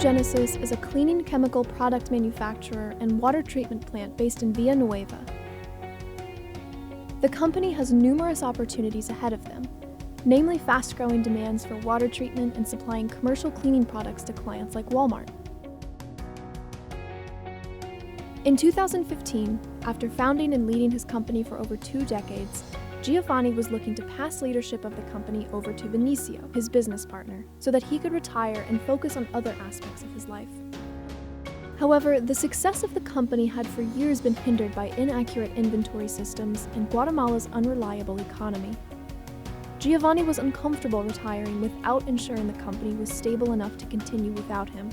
Genesis is a cleaning chemical product manufacturer and water treatment plant based in Villanueva. The company has numerous opportunities ahead of them, namely fast-growing demands for water treatment and supplying commercial cleaning products to clients like Walmart. In 2015, after founding and leading his company for over 2 decades, Giovanni was looking to pass leadership of the company over to Vinicio, his business partner, so that he could retire and focus on other aspects of his life. However, the success of the company had for years been hindered by inaccurate inventory systems and Guatemala's unreliable economy. Giovanni was uncomfortable retiring without ensuring the company was stable enough to continue without him,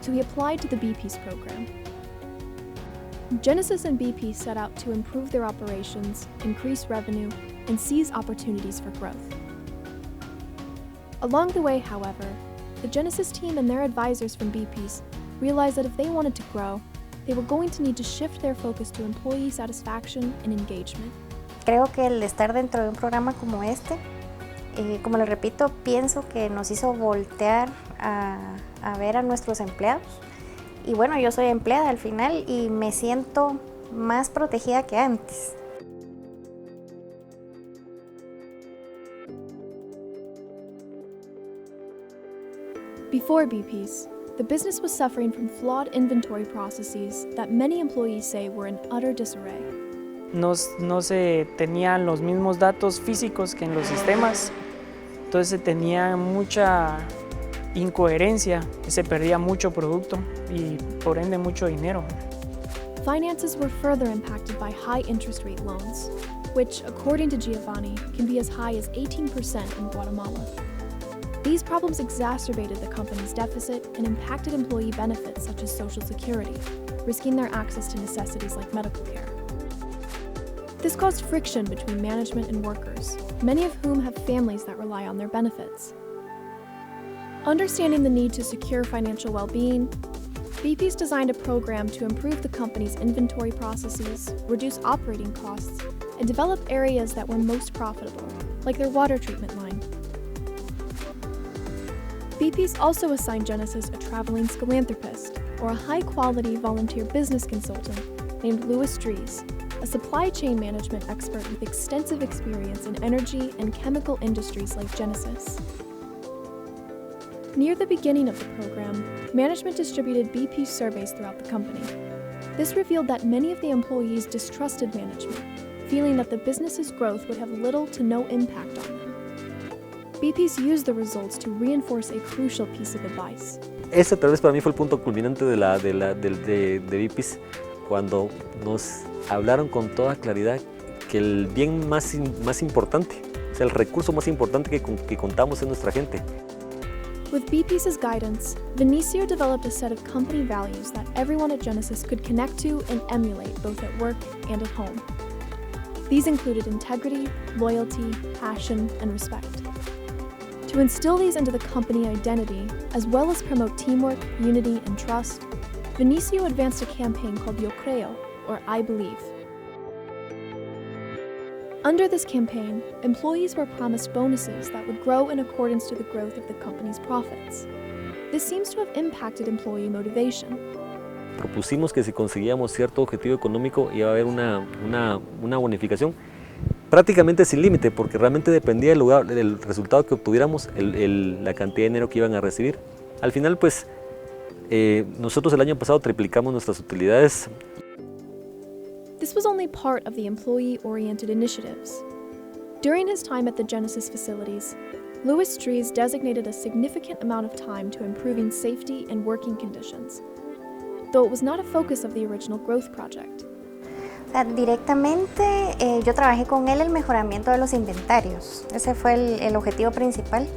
so he applied to the Bpeace program. Genesis and Bpeace set out to improve their operations, increase revenue, and seize opportunities for growth. Along the way, however, the Genesis team and their advisors from Bpeace realized that if they wanted to grow, they were going to need to shift their focus to employee satisfaction and engagement. Creo que el estar dentro de un programa como este, como les repito, pienso que nos hizo voltear a ver a nuestros empleados. Y bueno, yo soy empleada al final y me siento más protegida que antes. Before Bpeace, the business was suffering from flawed inventory processes that many employees say were in utter disarray. No se tenían los mismos datos físicos que en los sistemas, entonces se tenía mucha incoherencia, se perdía mucho producto y por ende mucho dinero. Finances were further impacted by high interest rate loans, which, according to Giovanni, can be as high as 18% in Guatemala. These problems exacerbated the company's deficit and impacted employee benefits such as Social Security, risking their access to necessities like medical care. This caused friction between management and workers, many of whom have families that rely on their benefits. Understanding the need to secure financial well-being, Bpeace designed a program to improve the company's inventory processes, reduce operating costs, and develop areas that were most profitable, like their water treatment line. Bpeace also assigned Genesis a traveling philanthropist, or a high-quality volunteer business consultant named Louis Dries, a supply chain management expert with extensive experience in energy and chemical industries like Genesis. Near the beginning of the program, management distributed Bpeace surveys throughout the company. This revealed that many of the employees distrusted management, feeling that the business's growth would have little to no impact on them. Bpeace used the results to reinforce a crucial piece of advice. Ese tal vez para mí fue el punto culminante de Bpeace, cuando nos hablaron con toda claridad que el bien más importante, o sea, el recurso más importante que contamos es nuestra gente. With Bpeace's guidance, Vinicio developed a set of company values that everyone at Genesis could connect to and emulate both at work and at home. These included integrity, loyalty, passion, and respect. To instill these into the company identity, as well as promote teamwork, unity, and trust, Vinicio advanced a campaign called Yo Creo, or I Believe. Under this campaign, employees were promised bonuses that would grow in accordance to the growth of the company's profits. This seems to have impacted employee motivation. Propusimos que si conseguíamos cierto objetivo económico iba a haber una bonificación prácticamente sin límite, porque realmente dependía del resultado que obtuviéramos, la cantidad de dinero que iban a recibir. Al final, pues, nosotros el año pasado triplicamos nuestras utilidades. This was only part of the employee-oriented initiatives. During his time at the Genesis facilities, Louis Dries designated a significant amount of time to improving safety and working conditions, though it was not a focus of the original growth project. Directamente yo trabajé con él el mejoramiento de los inventarios. Ese fue el objetivo principal.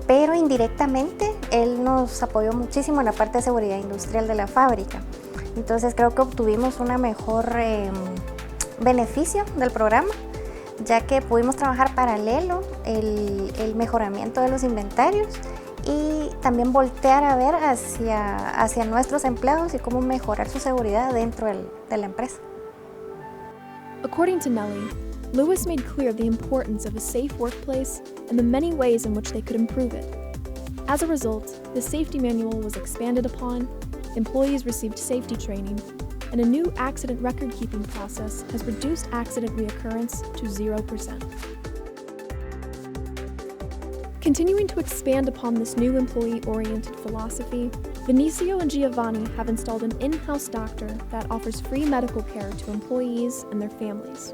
Pero indirectamente él nos apoyó muchísimo en la parte de seguridad industrial de la fábrica. Entonces creo que obtuvimos una mejor beneficio del programa, ya que pudimos trabajar paralelo el mejoramiento de los inventarios y también voltear a ver hacia nuestros empleados y cómo mejorar su seguridad dentro de la empresa. According to Nelly, Louis made clear the importance of a safe workplace and the many ways in which they could improve it. As a result, the safety manual was expanded upon, employees received safety training, and a new accident record-keeping process has reduced accident reoccurrence to 0%. Continuing to expand upon this new employee-oriented philosophy, Vinicio and Giovanni have installed an in-house doctor that offers free medical care to employees and their families.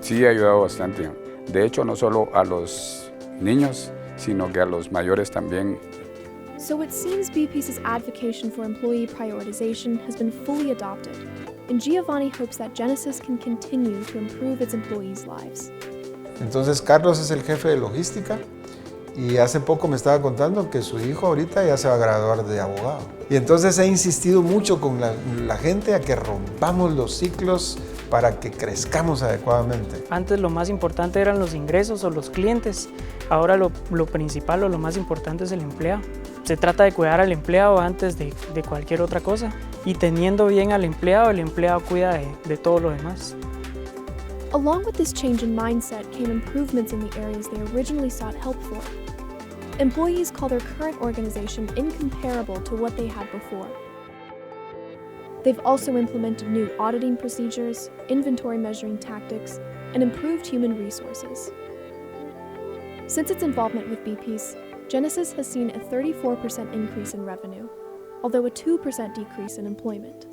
Sí, ha ayudado bastante. De hecho, no solo a los niños, sino que a los mayores también. So it seems Bpeace's advocacy for employee prioritization has been fully adopted, and Giovanni hopes that Genesis can continue to improve its employees' lives. Entonces Carlos es el jefe de logística y hace poco me estaba contando que su hijo ahorita ya se va a graduar de abogado. Y entonces he insistido mucho con la gente a que rompamos los ciclos para que crezcamos adecuadamente. Antes lo más importante eran los ingresos o los clientes, ahora lo principal o lo más importante es el empleado. Se trata de cuidar al empleado antes de cualquier otra cosa, y teniendo bien al empleado, el empleado cuida de todo lo demás. Along with this change in mindset came improvements in the areas they originally sought help for. Employees call their current organization incomparable to what they had before. They've also implemented new auditing procedures, inventory measuring tactics, and improved human resources. Since its involvement with Bpeace, Genesis has seen a 34% increase in revenue, although a 2% decrease in employment.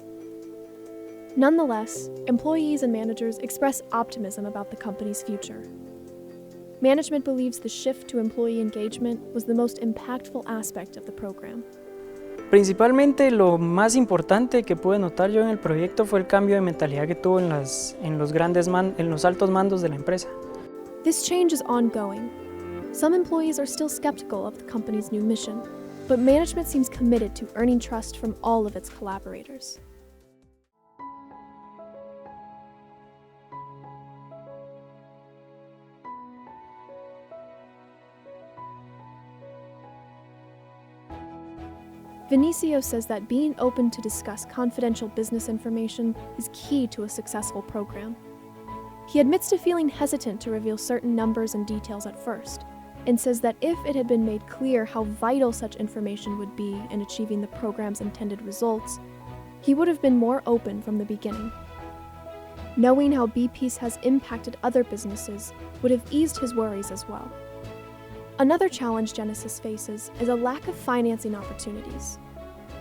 Nonetheless, employees and managers express optimism about the company's future. Management believes the shift to employee engagement was the most impactful aspect of the program. Principalmente lo más importante que pude notar yo en el proyecto fue el cambio de mentalidad que tuvo en los altos mandos de la empresa. This change is ongoing. Some employees are still skeptical of the company's new mission, but management seems committed to earning trust from all of its collaborators. Vinicio says that being open to discuss confidential business information is key to a successful program. He admits to feeling hesitant to reveal certain numbers and details at first, and says that if it had been made clear how vital such information would be in achieving the program's intended results, he would have been more open from the beginning. Knowing how Bpeace has impacted other businesses would have eased his worries as well. Another challenge Genesis faces is a lack of financing opportunities.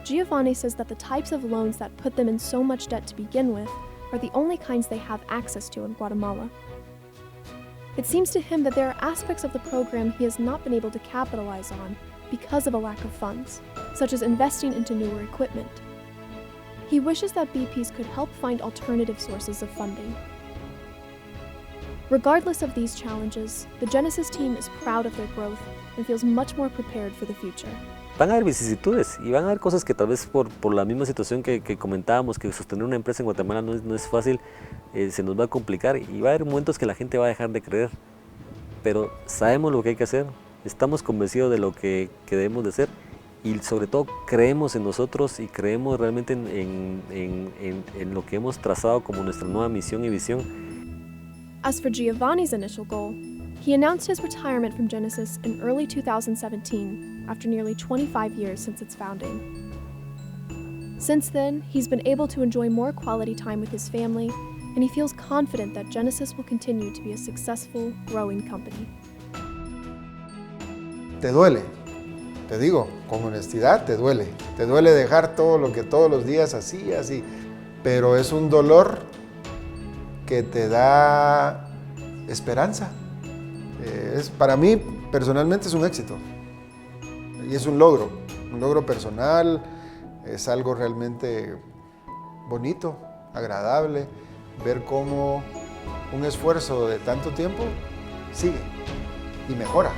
Giovanni says that the types of loans that put them in so much debt to begin with are the only kinds they have access to in Guatemala. It seems to him that there are aspects of the program he has not been able to capitalize on because of a lack of funds, such as investing into newer equipment. He wishes that Bpeace could help find alternative sources of funding. Regardless of these challenges, the Genesis team is proud of their growth and feels much more prepared for the future. Van a haber vicisitudes y van a haber cosas que tal vez por la misma situación que comentábamos, que sostener una empresa en Guatemala no es fácil, se nos va a complicar y va a haber momentos que la gente va a dejar de creer, pero sabemos lo que hay que hacer, estamos convencidos de lo que debemos de hacer y sobre todo creemos en nosotros y creemos realmente en lo que hemos trazado como nuestra nueva misión y visión. As for Giovanni's initial goal, he announced his retirement from Genesis in early 2017, after nearly 25 years since its founding. Since then, he's been able to enjoy more quality time with his family, and he feels confident that Genesis will continue to be a successful, growing company. Te duele, te digo, con honestidad te duele. Te duele dejar todo lo que todos los días así, pero es un dolor que te da esperanza. Para mí, personalmente, es un éxito. Y es un logro personal, es algo realmente bonito, agradable, ver cómo un esfuerzo de tanto tiempo sigue y mejora.